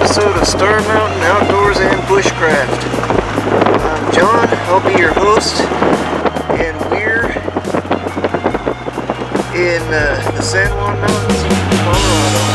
episode of Star Mountain Outdoors and Bushcraft. I'm John, I'll be your host, and we're in the San Juan Mountains, Colorado.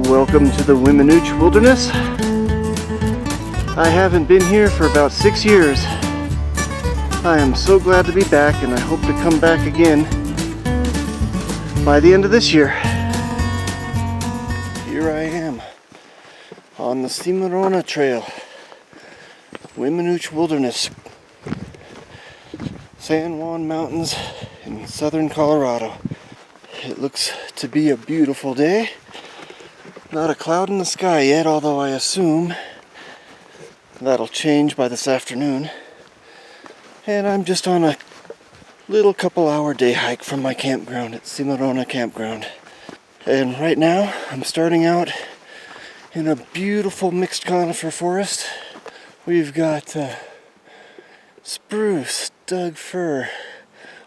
Welcome to the Wiminuche Wilderness. I haven't been here for about 6 years. I am so glad to be back, and I hope to come back again by the end of this year. Here I am on the Cimarrona Trail, Wiminuche Wilderness, San Juan Mountains in southern Colorado. It looks to be a beautiful day. Not a cloud in the sky yet, although I assume that'll change by this afternoon. And I'm just on a little couple-hour day hike from my campground at Cimarrona Campground. And right now, I'm starting out in a beautiful mixed conifer forest We've got spruce, Doug fir,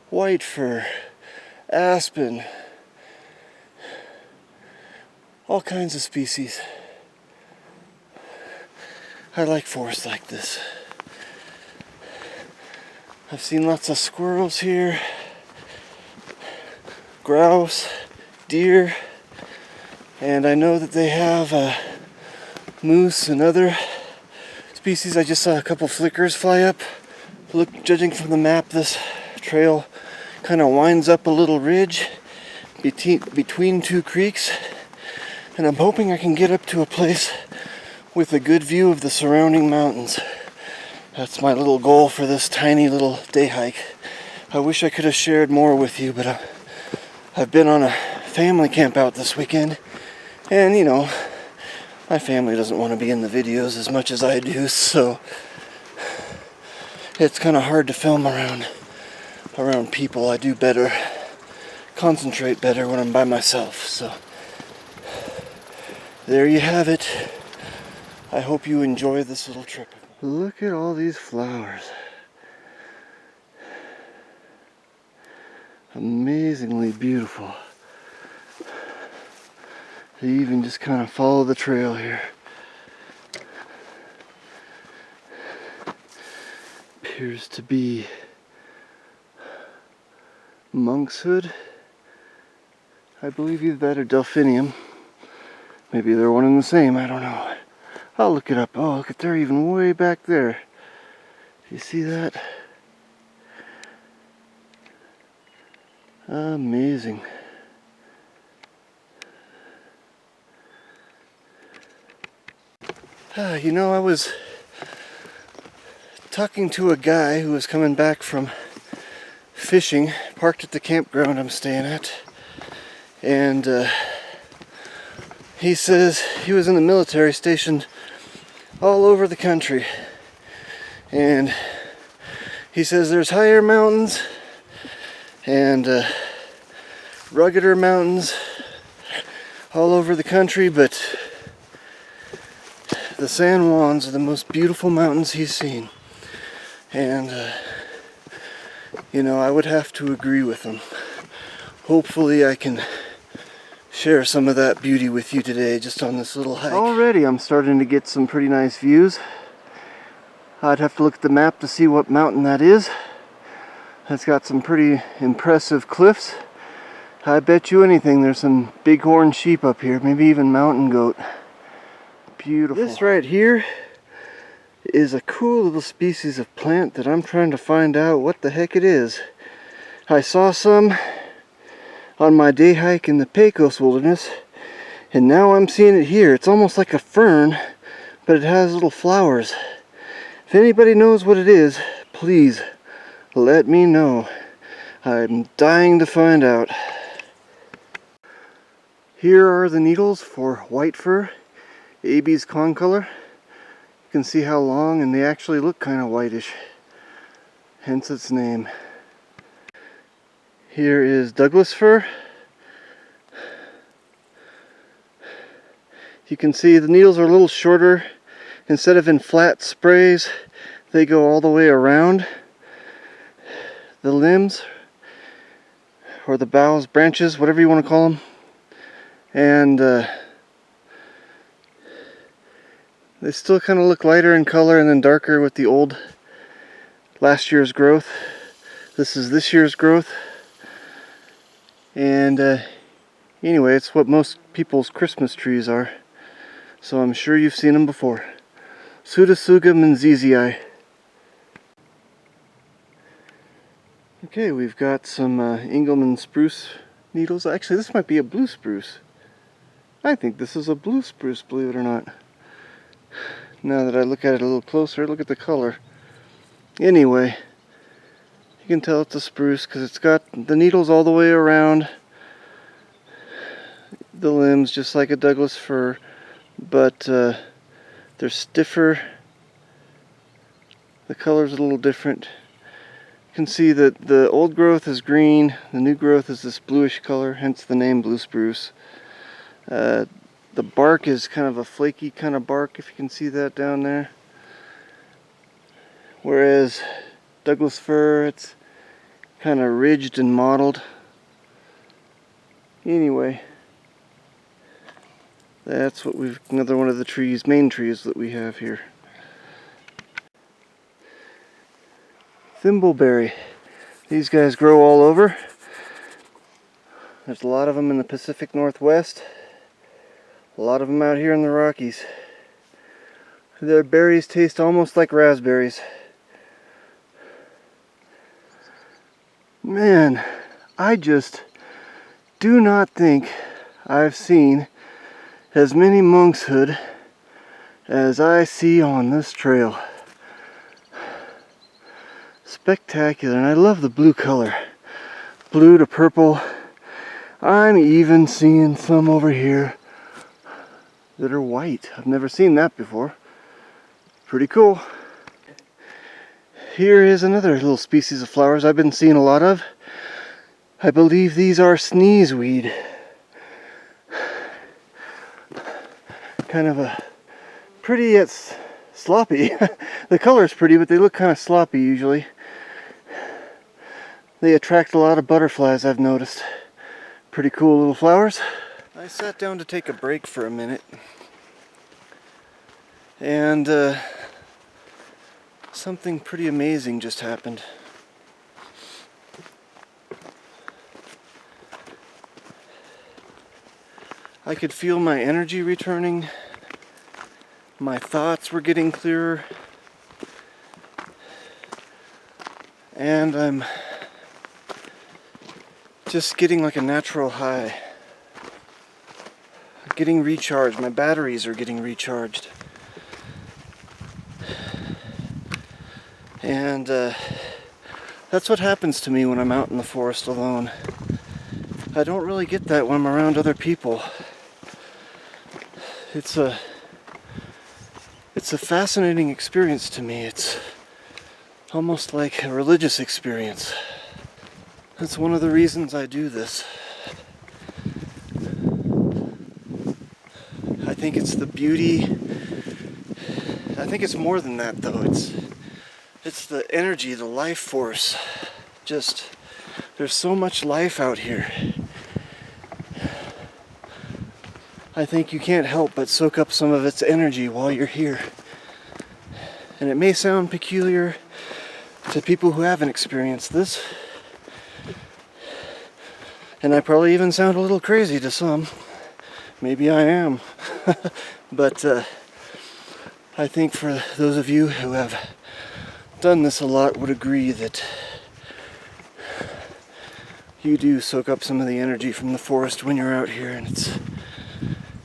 white fir, aspen, all kinds of species. I like forests like this. I've seen lots of squirrels here, grouse, deer, and I know that they have moose and other species. I just saw a couple flickers fly up. Look, judging from the map, this trail kind of winds up a little ridge between two creeks, and I'm hoping I can get up to a place with a good view of the surrounding mountains. That's my little goal for this tiny little day hike. I wish I could have shared more with you, but I've been on a family camp out this weekend, and you know, my family doesn't want to be in the videos as much as I do, so it's kind of hard to film around people. I do better, concentrate better when I'm by myself, so there you have it. I hope you enjoy this little trip. Look at all these flowers. Amazingly beautiful. They even just kind of follow the trail here. Appears to be monkshood. I believe either that or delphinium. Maybe they're one and the same, I don't know. I'll look it up. Oh, look at, they're even way back there. You see that? Amazing. You know, I was talking to a guy who was coming back from fishing, parked at the campground I'm staying at, and he says he was in the military stationed all over the country, and he says there's higher mountains and ruggeder mountains all over the country, but the San Juans are the most beautiful mountains he's seen. And you know, I would have to agree with him. Hopefully I can share some of that beauty with you today, just on this little hike. Already I'm starting to get some pretty nice views. I'd have to look at the map to see what mountain that is. It's got some pretty impressive cliffs. I bet you anything there's some bighorn sheep up here, maybe even mountain goat. Beautiful. This right here is a cool little species of plant that I'm trying to find out what the heck it is. I saw some on my day hike in the Pagosa wilderness, and now I'm seeing it here. It's almost like a fern, but it has little flowers. If anybody knows what it is, please let me know. I'm dying to find out. Here are the needles for white fir, Abies concolor. You can see how long, and they actually look kind of whitish, hence its name. Here is Douglas fir. You can see the needles are a little shorter. Instead of in flat sprays, they go all the way around the limbs, or the boughs, branches, whatever you want to call them. And they still kind of look lighter in color and then darker with the old last year's growth. This is this year's growth. And anyway, it's what most people's Christmas trees are. So I'm sure you've seen them before. Pseudotsuga menziesii. Okay, we've got some Engelmann spruce needles. Actually, this might be a blue spruce. I think this is a blue spruce, believe it or not. Now that I look at it a little closer, look at the color. Anyway, you can tell it's a spruce because it's got the needles all the way around the limbs, just like a Douglas fir, but they're stiffer. The color's a little different. You can see that the old growth is green, the new growth is this bluish color, hence the name blue spruce. The bark is kind of a flaky kind of bark, if you can see that down there. Whereas Douglas fir, it's kind of ridged and mottled. Anyway, that's what another one of the trees, main trees that we have here. Thimbleberry. These guys grow all over. There's a lot of them in the Pacific Northwest. A lot of them out here in the Rockies. Their berries taste almost like raspberries. Man, I just do not think I've seen as many monkshood as I see on this trail. Spectacular, and I love the blue color. Blue to purple. I'm even seeing some over here that are white. I've never seen that before. Pretty cool. Here is another little species of flowers I've been seeing a lot of. I believe these are sneezeweed. Kind of a pretty yet sloppy. The color is pretty, but they look kind of sloppy usually. They attract a lot of butterflies, I've noticed. Pretty cool little flowers. I sat down to take a break for a minute. And something pretty amazing just happened. I could feel my energy returning. My thoughts were getting clearer. And I'm just getting like a natural high. Getting recharged. My batteries are getting recharged. And that's what happens to me when I'm out in the forest alone. I don't really get that when I'm around other people. It's a fascinating experience to me. It's almost like a religious experience. That's one of the reasons I do this. I think it's the beauty. I think it's more than that though. It's the energy, the life force. Just, there's so much life out here. I think you can't help but soak up some of its energy while you're here. And it may sound peculiar to people who haven't experienced this. And I probably even sound a little crazy to some. Maybe I am. But I think for those of you who have done this a lot would agree that you do soak up some of the energy from the forest when you're out here, and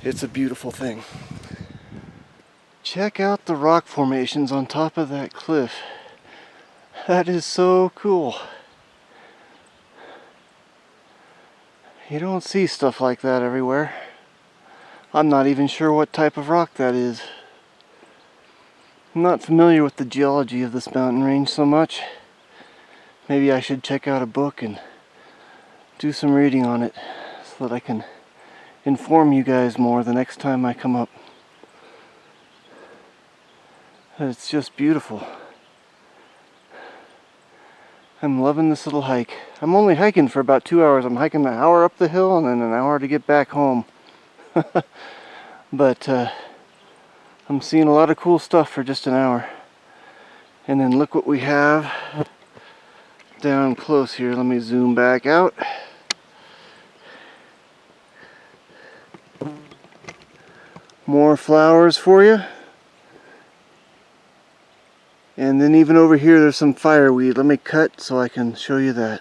it's a beautiful thing. Check out the rock formations on top of that cliff. That is so cool. You don't see stuff like that everywhere. I'm not even sure what type of rock that is. I'm not familiar with the geology of this mountain range so much. Maybe I should check out a book and do some reading on it so that I can inform you guys more the next time I come up. It's just beautiful. I'm loving this little hike. I'm only hiking for about 2 hours. I'm hiking an hour up the hill and then an hour to get back home. But I'm seeing a lot of cool stuff for just an hour. And then look what we have down close here. Let me zoom back out. More flowers for you. And then even over here there's some fireweed. Let me cut so I can show you that.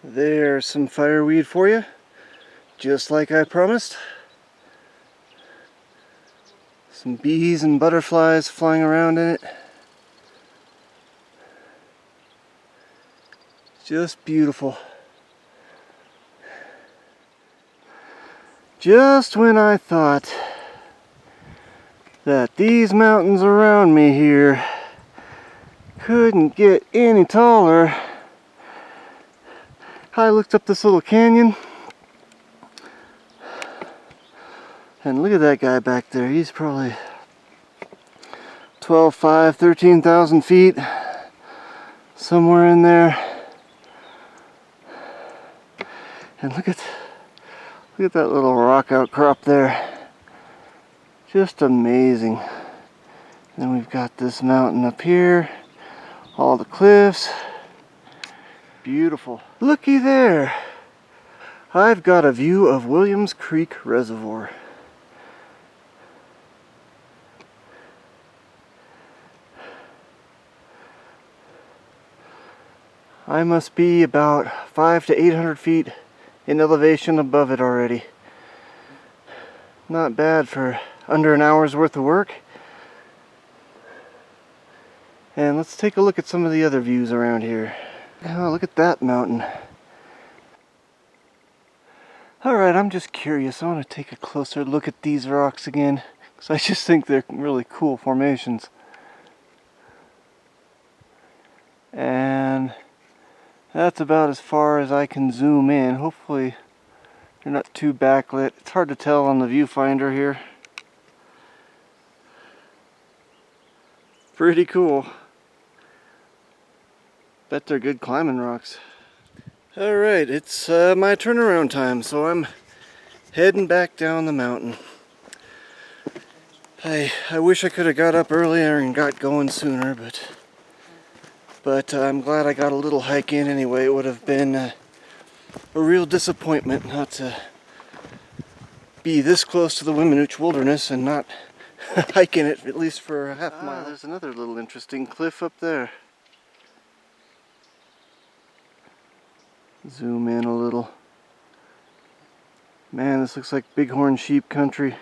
There's some fireweed for you, just like I promised. Some bees and butterflies flying around in it. Just beautiful. Just when I thought that these mountains around me here couldn't get any taller, I looked up this little canyon, and look at that guy back there. He's probably 12,500, 13,000 feet, somewhere in there. And look at that little rock outcrop there. Just amazing. Then we've got this mountain up here, all the cliffs. Beautiful. Looky there. I've got a view of Williams Creek Reservoir. I must be about 500 to 800 feet in elevation above it already. Not bad for under an hour's worth of work. And let's take a look at some of the other views around here. Oh, look at that mountain. Alright, I'm just curious. I want to take a closer look at these rocks again, because I just think they're really cool formations. And that's about as far as I can zoom in. Hopefully they're not too backlit. It's hard to tell on the viewfinder here. Pretty cool. Bet they're good climbing rocks. Alright, it's my turnaround time, so I'm heading back down the mountain. I wish I could have got up earlier and got going sooner, but I'm glad I got a little hike in anyway. It would have been a real disappointment not to be this close to the Weminuche Wilderness and not hiking it at least for a half mile. There's another little interesting cliff up there. Zoom in a little. Man, this looks like bighorn sheep country.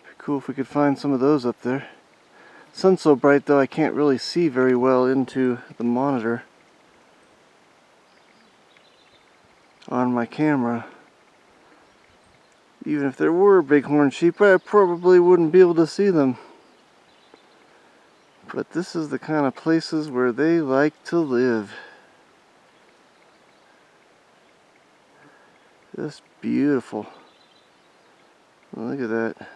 Pretty cool if we could find some of those up there. Sun's so bright though I can't really see very well into the monitor on my camera. Even if there were bighorn sheep, I probably wouldn't be able to see them. But this is the kind of places where they like to live. Just beautiful. Look at that.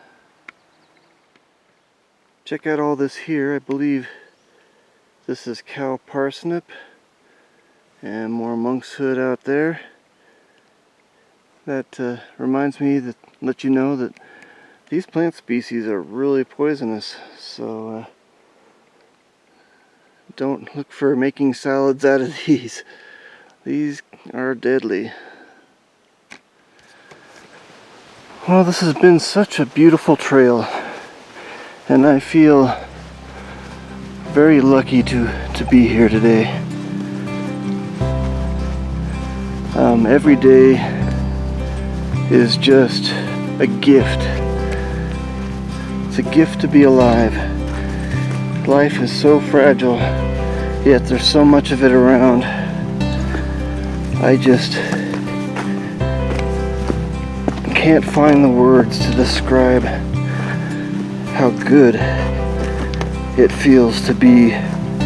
Check out all this here. I believe this is cow parsnip. And more monkshood out there. That reminds me that let you know that these plant species are really poisonous. So don't look for making salads out of these. These are deadly. Well, this has been such a beautiful trail, and I feel very lucky to be here today. Every day is just a gift. It's a gift to be alive. Life is so fragile, yet there's so much of it around. I just can't find the words to describe how good it feels to be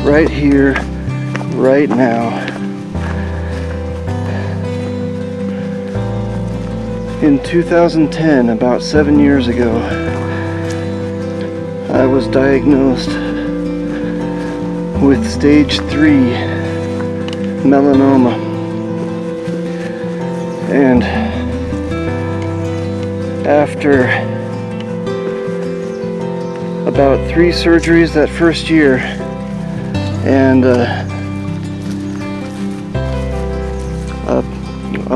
right here, right now. In 2010, about 7 years ago, I was diagnosed with stage 3 melanoma, and after about 3 surgeries that first year and a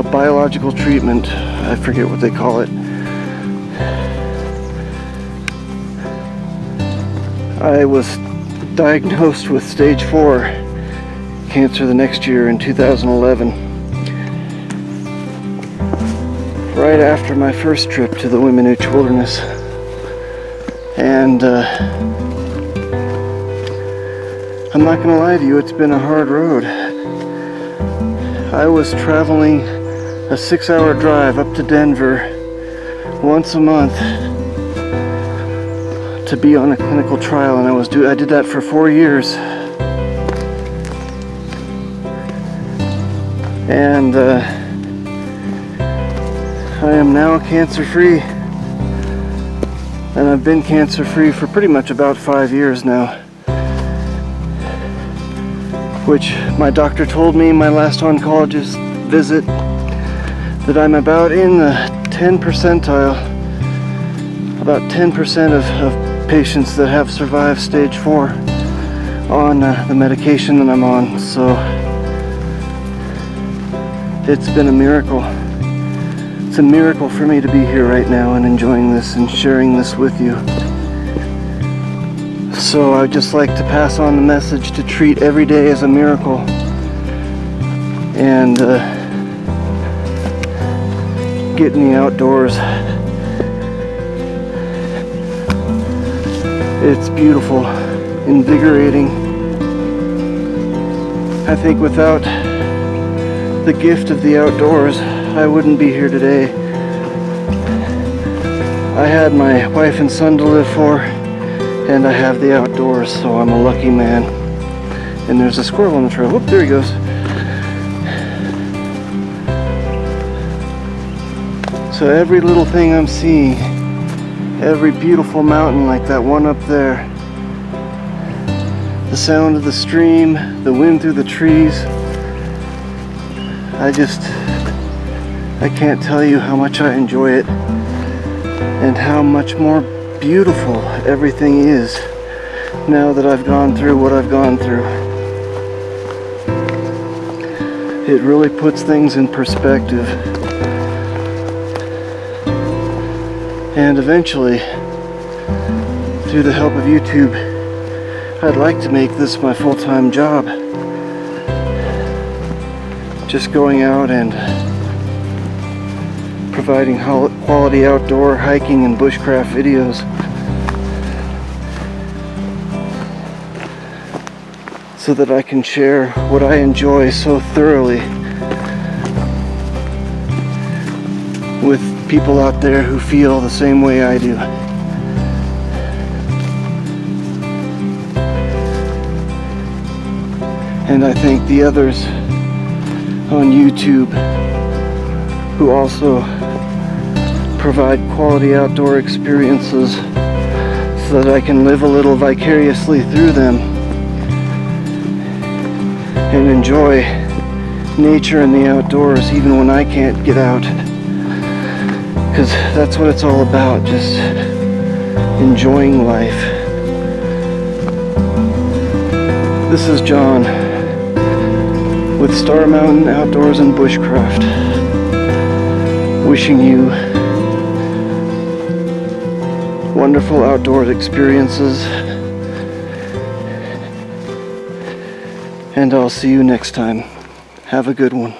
biological treatment, I forget what they call it, I was diagnosed with stage 4 cancer the next year in 2011, right after my first trip to the Weminuche Wilderness. And I'm not gonna lie to you, it's been a hard road. I was traveling a 6-hour drive up to Denver once a month to be on a clinical trial, and I did that for 4 years. And I am now cancer-free. And I've been cancer-free for pretty much about 5 years now. Which my doctor told me in my last oncologist visit that I'm about in the 10 percentile. About 10% of patients that have survived stage 4 on the medication that I'm on. So it's been a miracle. It's a miracle for me to be here right now and enjoying this and sharing this with you. So I'd just like to pass on the message to treat every day as a miracle. And get in the outdoors. It's beautiful, invigorating. I think without the gift of the outdoors, I wouldn't be here today. I had my wife and son to live for, and I have the outdoors, so I'm a lucky man. And there's a squirrel on the trail. Whoop, there he goes. So every little thing I'm seeing, every beautiful mountain like that one up there, the sound of the stream, the wind through the trees, I can't tell you how much I enjoy it and how much more beautiful everything is now that I've gone through what I've gone through. It really puts things in perspective. And eventually, through the help of YouTube, I'd like to make this my full-time job. Just going out and providing quality outdoor hiking and bushcraft videos. So that I can share what I enjoy so thoroughly with people out there who feel the same way I do. And I thank the others on YouTube who also provide quality outdoor experiences so that I can live a little vicariously through them and enjoy nature and the outdoors even when I can't get out. Because that's what it's all about, just enjoying life. This is John with Star Mountain Outdoors and Bushcraft, wishing you wonderful outdoor experiences, and I'll see you next time. Have a good one.